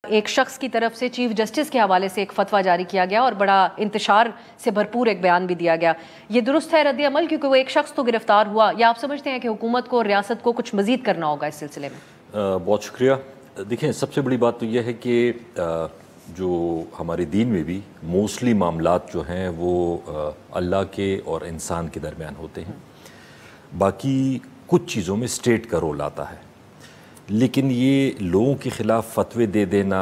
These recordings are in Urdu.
ایک شخص کی طرف سے چیف جسٹس کے حوالے سے ایک فتویٰ جاری کیا گیا اور بڑا انتشار سے بھرپور ایک بیان بھی دیا گیا. یہ درست ہے رد عمل کیونکہ وہ ایک شخص تو گرفتار ہوا، یا آپ سمجھتے ہیں کہ حکومت کو اور ریاست کو کچھ مزید کرنا ہوگا اس سلسلے میں؟ بہت شکریہ. دیکھیں، سب سے بڑی بات تو یہ ہے کہ جو ہمارے دین میں بھی موسٹلی معاملات جو ہیں وہ اللہ کے اور انسان کے درمیان ہوتے ہیں. باقی کچھ چیزوں میں اسٹیٹ کا رول آتا ہے، لیکن یہ لوگوں کے خلاف فتوے دے دینا،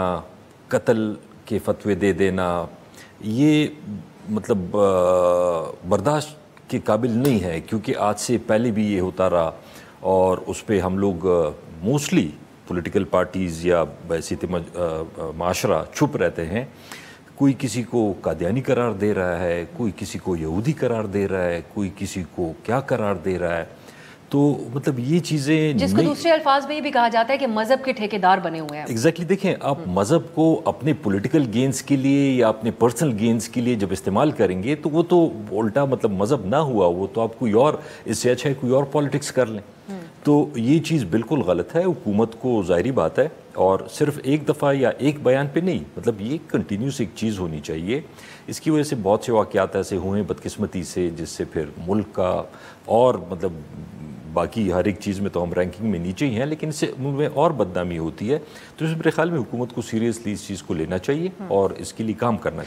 قتل کے فتوے دے دینا، یہ مطلب برداشت کے قابل نہیں ہے. کیونکہ آج سے پہلے بھی یہ ہوتا رہا اور اس پہ ہم لوگ موسٹلی پولیٹیکل پارٹیز یا بحیثیت معاشرہ چھپ رہتے ہیں. کوئی کسی کو قادیانی قرار دے رہا ہے، کوئی کسی کو یہودی قرار دے رہا ہے، کوئی کسی کو کیا قرار دے رہا ہے. تو مطلب یہ چیزیں جس کو دوسرے الفاظ میں یہ بھی کہا جاتا ہے کہ مذہب کے ٹھیکیدار بنے ہوئے ہیں. ایگزیکٹلی. دیکھیں، آپ مذہب کو اپنے پولیٹیکل گینز کے لیے یا اپنے پرسنل گینز کے لیے جب استعمال کریں گے تو وہ تو الٹا مطلب مذہب نہ ہوا، وہ تو آپ کوئی اور، اس سے اچھا ہے کوئی اور پالیٹکس کر لیں. تو یہ چیز بالکل غلط ہے. حکومت کو ظاہری بات ہے، اور صرف ایک دفعہ یا ایک بیان پہ نہیں، مطلب یہ کنٹینیوس ایک چیز ہونی چاہیے. اس کی وجہ سے بہت سے واقعات ایسے ہوئے ہیں بدقسمتی سے، جس سے پھر ملک کا اور مطلب باقی ہر ایک چیز میں تو ہم رینکنگ میں نیچے ہی ہیں، لیکن اس سے ملک میں اور بدنامی ہوتی ہے. تو اس میرے خیال میں حکومت کو سیریسلی اس چیز کو لینا چاہیے اور اس کے لیے کام کرنا چاہیے.